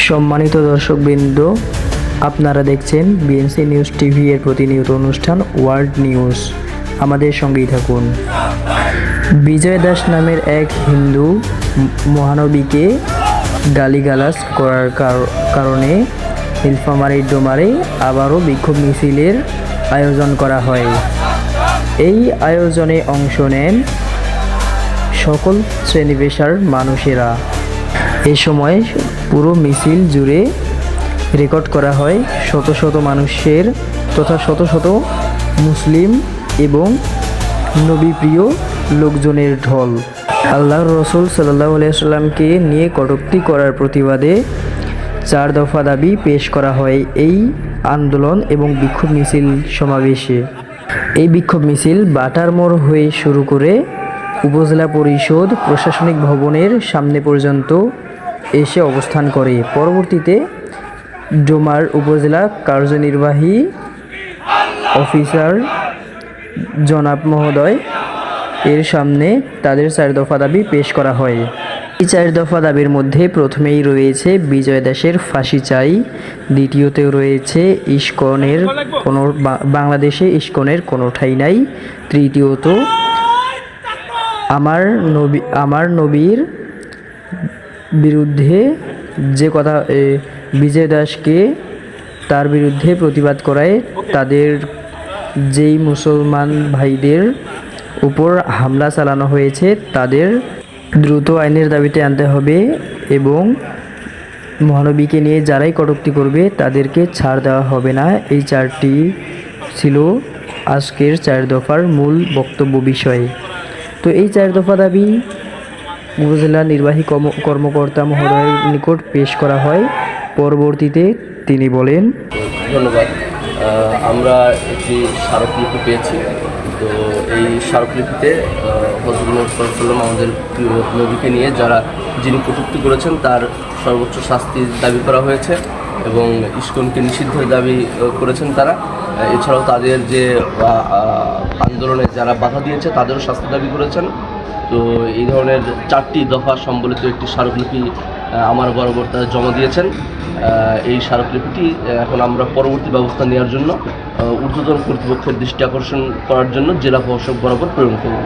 সম্মানিত দর্শকবৃন্দ, আপনারা দেখছেন বিএনসি নিউজ টিভি এর প্রতিনিয়ত অনুষ্ঠান ওয়ার্ল্ড নিউজ। আমাদের সঙ্গেই থাকুন। বিজয় দাস নামের এক হিন্দু মহানবীকে গালিগালাজ করার কারণে নীলফামারীর ডোমারে আবারও বিক্ষোভ মিছিলের আয়োজন করা হয়। এই আয়োজনে অংশ নেন সকল শ্রেণী পেশার মানুষেরা। এ সময় পুরো মিছিল জুড়ে রেকর্ড করা হয় শত শত মানুষের তথা শত শত মুসলিম এবং নবীপ্রিয় লোকজনের ঢল। আল্লাহর রসুল সাল্লাল্লাহু আলাইহি সাল্লামকে নিয়ে কটূক্তি করার প্রতিবাদে 4 দফা দাবি পেশ করা হয় এই আন্দোলন এবং বিক্ষোভ মিছিল সমাবেশে। এই বিক্ষোভ মিছিল বাটার মোড় হয়ে শুরু করে উপজেলা পরিষদ প্রশাসনিক ভবনের সামনে পর্যন্ত এসে অবস্থান করে। পরবর্তীতে ডোমার উপজেলা কার্যনির্বাহী অফিসার জনাব মহোদয় এর সামনে তাদের 4 দফা দাবি পেশ করা হয়। এই 4 দফা দাবির মধ্যে প্রথমেই রয়েছে বিজয় দাসের ফাঁসি চাই, দ্বিতীয়তে রয়েছে ইস্কনের কোনো বাংলাদেশে ইস্কনের কোনো ঠাঁই নাই, তৃতীয়ত আমার নবীর বিরুদ্ধে যে কথা বিজয় দাসকে তার বিরুদ্ধে প্রতিবাদ করায় তাদের যেই মুসলমান ভাইদের উপর হামলা চালানো হয়েছে তাদের দ্রুত আইনের দাবিতে আনতে হবে এবং মহানবীকে নিয়ে যারাই কটূক্তি করবে তাদেরকে ছাড় দেওয়া হবে না। এই 4টি ছিল আজকের 4 দফার মূল বক্তব্য বিষয়। তো এই 4 দফা দাবি উপজেলা নির্বাহী কর্মকর্তা মহোদয়ের নিকট পেশ করা হয়। পরবর্তীতে তিনি বলেন, ধন্যবাদ। আমরা একটি স্মারকলিপি পেয়েছি। তো এই স্মারকলিপিতে হযরত মুহাম্মদ সাল্লাল্লাহু আলাইহি ওয়াসাল্লাম আমাদের প্রিয় নবীকে নিয়ে যিনি কটূক্তি করেছেন তার সর্বোচ্চ শাস্তির দাবি করা হয়েছে এবং ইস্কনকে নিষিদ্ধের দাবি করেছেন তারা। এছাড়াও তাদের যে আন্দোলনে যারা বাধা দিয়েছে তাদেরও শাস্তি দাবি করেছেন। তো এই ধরনের 4টি দফা সম্বলিত একটি স্মারকলিপি আমার বরাবর তারা জমা দিয়েছেন। এই স্মারকলিপিটি এখন আমরা পরবর্তী ব্যবস্থা নেওয়ার জন্য ঊর্ধ্বতন কর্তৃপক্ষের দৃষ্টি আকর্ষণ করার জন্য জেলা প্রশাসক বরাবর প্রেরণ করব।